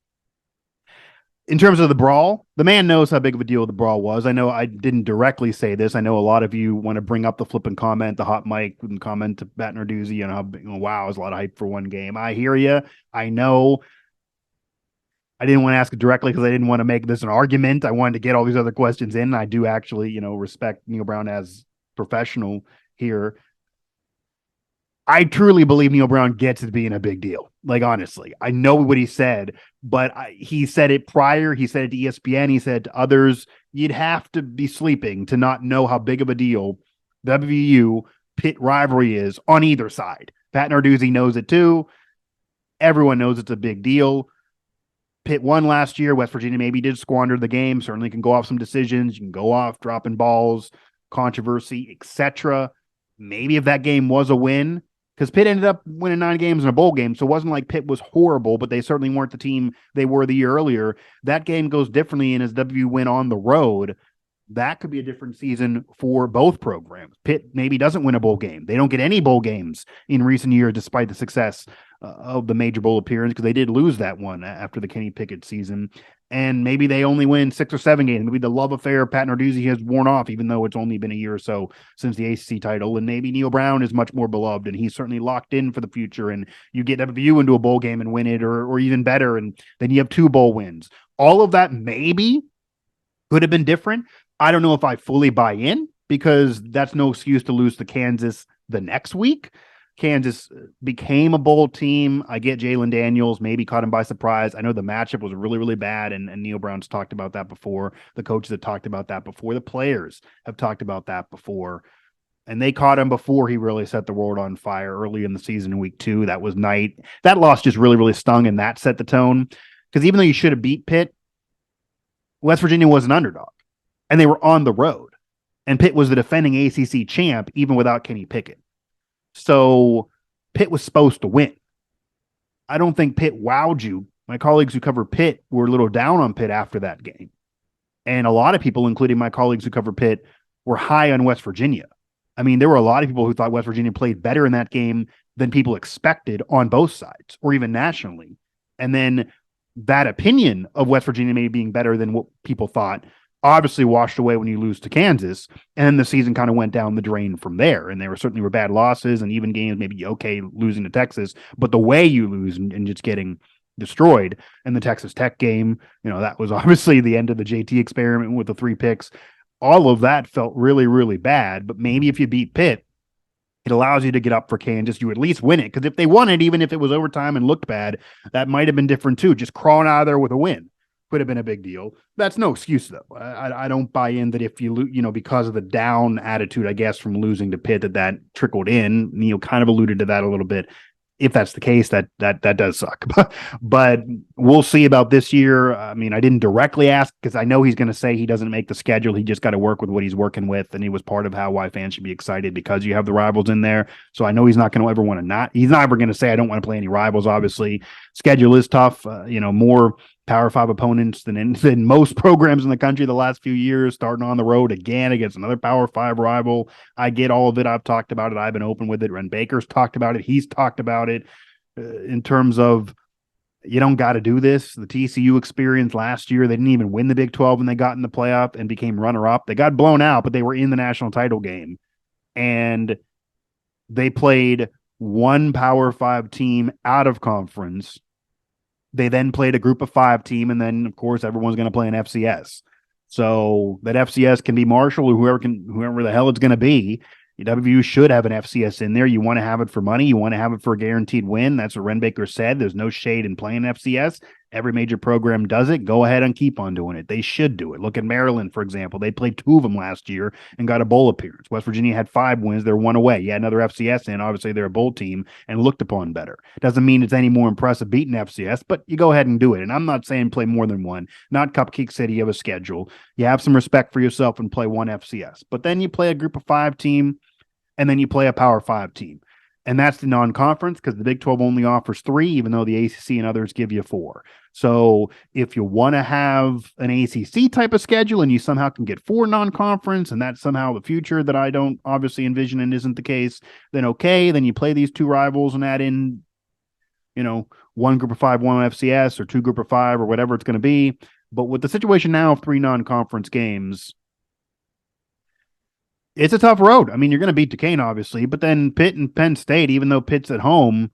In terms of the brawl, the man knows how big of a deal the brawl was. I know I didn't directly say this. I know a lot of you want to bring up the flip and comment, the hot mic and comment to Bat Narduzzi and how wow, it's a lot of hype for one game. I hear you. I know. I didn't want to ask it directly because I didn't want to make this an argument. I wanted to get all these other questions in. I do actually, respect Neal Brown as professional here. I truly believe Neal Brown gets it being a big deal. Like, honestly, I know what he said, but he said it prior. He said it to ESPN. He said to others, you'd have to be sleeping to not know how big of a deal the WVU Pitt rivalry is on either side. Pat Narduzzi knows it too. Everyone knows it's a big deal. Pitt won last year. West Virginia maybe did squander the game. Certainly can go off some decisions. You can go off dropping balls, controversy, etc. Maybe if that game was a win, because Pitt ended up winning 9 games in a bowl game, so it wasn't like Pitt was horrible, but they certainly weren't the team they were the year earlier. That game goes differently, and as WVU went on the road, that could be a different season for both programs. Pitt maybe doesn't win a bowl game. They don't get any bowl games in recent years, despite the success of the major bowl appearance, because they did lose that one after the Kenny Pickett season. And maybe they only win 6 or 7 games. Maybe the love affair of Pat Narduzzi has worn off, even though it's only been a year or so since the ACC title. And maybe Neal Brown is much more beloved, and he's certainly locked in for the future. And you get WVU into a bowl game and win it, or even better, and then you have 2 bowl wins. All of that maybe could have been different. I don't know if I fully buy in, because that's no excuse to lose to Kansas the next week. Kansas became a bowl team. I get Jalen Daniels maybe caught him by surprise. I know the matchup was really, really bad, and Neal Brown's talked about that before. The coaches have talked about that before. The players have talked about that before. And they caught him before he really set the world on fire early in the season in week 2. That was night. That loss just really, really stung, and that set the tone. Because even though you should have beat Pitt, West Virginia was an underdog, and they were on the road. And Pitt was the defending ACC champ, even without Kenny Pickett. So Pitt was supposed to win. I don't think Pitt wowed you. My colleagues who cover Pitt were a little down on Pitt after that game. And a lot of people, including my colleagues who cover Pitt, were high on West Virginia. I mean, there were a lot of people who thought West Virginia played better in that game than people expected on both sides, or even nationally. And then that opinion of West Virginia maybe being better than what people thought obviously washed away when you lose to Kansas, and then the season kind of went down the drain from there. And there certainly were bad losses, and even games maybe okay losing to Texas, but the way you lose and just getting destroyed. And the Texas Tech game, that was obviously the end of the JT experiment with the 3 picks. All of that felt really, really bad. But maybe if you beat Pitt, it allows you to get up for Kansas. You at least win it, because if they won it, even if it was overtime and looked bad, that might have been different too. Just crawling out of there with a win could have been a big deal. That's no excuse, though. I don't buy in that if you because of the down attitude, I guess, from losing to Pitt, that trickled in. Neal kind of alluded to that a little bit. If that's the case, that does suck. But we'll see about this year. I mean, I didn't directly ask, because I know he's going to say he doesn't make the schedule. He just got to work with what he's working with, and he was part of why fans should be excited, because you have the rivals in there. So I know he's not going to ever want to he's not ever going to say, I don't want to play any rivals, obviously. Schedule is tough. More Power 5 opponents than most programs in the country the last few years, starting on the road again against another Power 5 rival. I get all of it. I've talked about it. I've been open with it. Wren Baker's talked about it. He's talked about it in terms of, you don't got to do this. The TCU experience last year, they didn't even win the Big 12 when they got in the playoff and became runner-up. They got blown out, but they were in the national title game. And they played one Power 5 team out of conference. They then played a group of 5 team, and then, of course, everyone's going to play an FCS. So that FCS can be Marshall or whoever the hell it's going to be. WVU should have an FCS in there. You want to have it for money. You want to have it for a guaranteed win. That's what Wren Baker said. There's no shade in playing FCS. Every major program does it. Go ahead and keep on doing it. They should do it. Look at Maryland, for example. They played 2 of them last year and got a bowl appearance. West Virginia had 5 wins. They're 1 away. Yeah, another FCS in. Obviously, they're a bowl team and looked upon better. Doesn't mean it's any more impressive beating FCS, but you go ahead and do it. And I'm not saying play more than 1. Not Cupcake City. You have a schedule. You have some respect for yourself and play 1 FCS. But then you play a group of 5 team, and then you play a Power 5 team. And that's the non-conference, because the Big 12 only offers 3, even though the ACC and others give you 4. So if you want to have an ACC type of schedule and you somehow can get 4 non-conference, and that's somehow the future that I don't obviously envision and isn't the case, then okay, then you play these 2 rivals and add in, 1 group of 5, 1 FCS, or 2 group of 5, or whatever it's going to be. But with the situation now of 3 non-conference games, it's a tough road. I mean, you're going to beat Duquesne, obviously, but then Pitt and Penn State, even though Pitt's at home,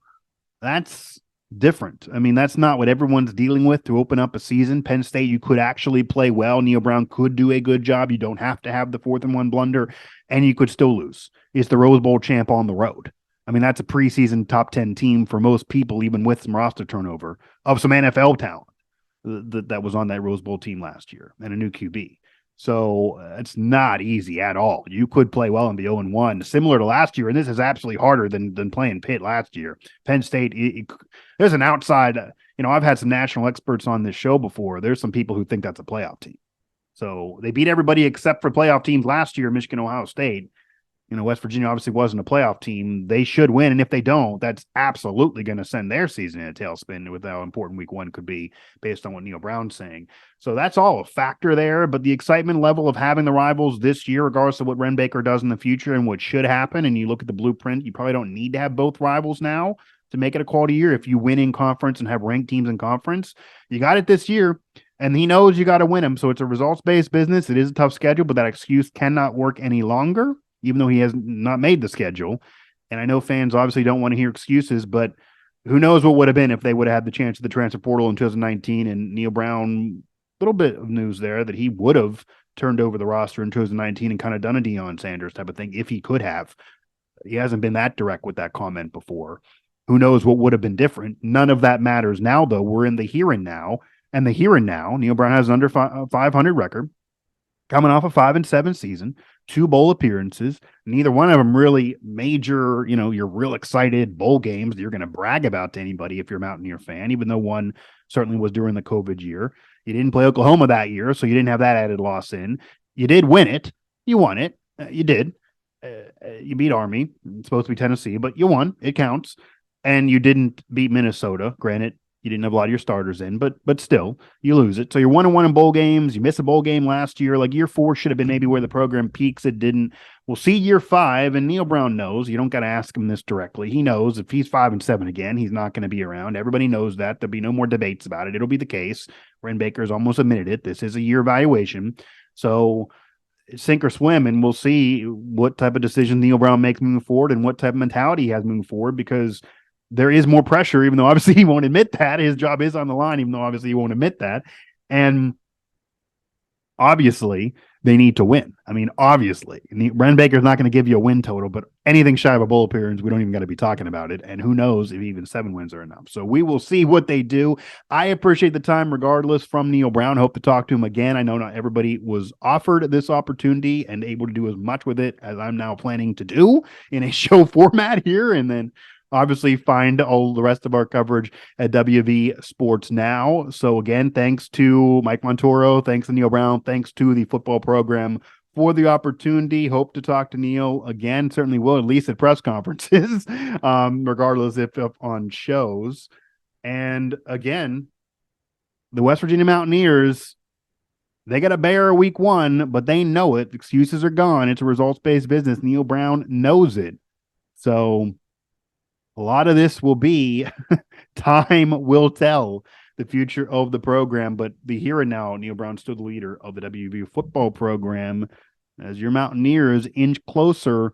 that's different. I mean, that's not what everyone's dealing with to open up a season. Penn State, you could actually play well. Neal Brown could do a good job. You don't have to have the 4th and 1 blunder, and you could still lose. It's the Rose Bowl champ on the road. I mean, that's a preseason top 10 team for most people, even with some roster turnover of some NFL talent that was on that Rose Bowl team last year and a new QB. So it's not easy at all. You could play well and be 0-1, similar to last year, and this is absolutely harder than playing Pitt last year. Penn State, there's an outside. I've had some national experts on this show before. There's some people who think that's a playoff team. So they beat everybody except for playoff teams last year, Michigan, Ohio State. West Virginia obviously wasn't a playoff team. They should win. And if they don't, that's absolutely going to send their season in a tailspin with how important week one could be based on what Neal Brown's saying. So that's all a factor there. But the excitement level of having the rivals this year, regardless of what Wren Baker does in the future and what should happen, and you look at the blueprint, you probably don't need to have both rivals now to make it a quality year. If you win in conference and have ranked teams in conference, you got it this year. And he knows you got to win them. So it's a results-based business. It is a tough schedule, but that excuse cannot work any longer, even though he has not made the schedule. And I know fans obviously don't want to hear excuses, but who knows what would have been if they would have had the chance of the transfer portal in 2019. And Neal Brown, a little bit of news there that he would have turned over the roster in 2019 and kind of done a Deion Sanders type of thing if he could have. He hasn't been that direct with that comment before. Who knows what would have been different? None of that matters now, though. We're in the here and now. And the here and now, Neal Brown has an under 500 record, coming off a 5-7 season, 2 bowl appearances. Neither one of them really major, you're real excited bowl games that you're going to brag about to anybody if you're a Mountaineer fan, even though one certainly was during the COVID year. You didn't play Oklahoma that year, so you didn't have that added loss in. You did win it. You won it. You did. You beat Army. It's supposed to be Tennessee, but you won. It counts. And you didn't beat Minnesota. Granted, you didn't have a lot of your starters in, but still, you lose it. So you're 1-1 in bowl games. You missed a bowl game last year. Like year 4 should have been maybe where the program peaks. It didn't. We'll see year 5, and Neal Brown knows. You don't got to ask him this directly. He knows if he's 5-7 again, he's not going to be around. Everybody knows that. There'll be no more debates about it. It'll be the case. Wren Baker's almost admitted it. This is a year evaluation. So sink or swim, and we'll see what type of decision Neal Brown makes moving forward and what type of mentality he has moving forward, because there is more pressure, even though obviously he won't admit that. His job is on the line, even though obviously he won't admit that. And obviously, they need to win. I mean, obviously. Wren Baker's not going to give you a win total, but anything shy of a bowl appearance, we don't even got to be talking about it. And who knows if even 7 wins are enough. So we will see what they do. I appreciate the time regardless from Neal Brown. Hope to talk to him again. I know not everybody was offered this opportunity and able to do as much with it as I'm now planning to do in a show format here. And then obviously find all the rest of our coverage at WV Sports Now. So again, thanks to Mike Montoro, thanks to Neal Brown, thanks to the football program for the opportunity. Hope to talk to Neal again. Certainly will, at least at press conferences, regardless if on shows. And again, the West Virginia Mountaineers, they got a bear week 1, but they know it. Excuses are gone. It's a results-based business. Neal Brown knows it. So a lot of this will be time will tell the future of the program, but the here and now, Neal Brown still the leader of the WVU football program as your Mountaineers inch closer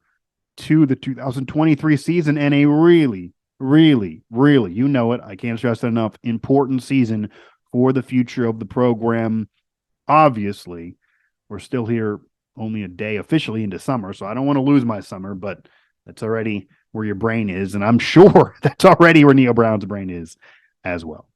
to the 2023 season and a really, really, really, you know it, I can't stress that enough, important season for the future of the program. Obviously, we're still here only a day officially into summer, so I don't want to lose my summer, but that's already where your brain is, and I'm sure that's already where Neal Brown's brain is as well.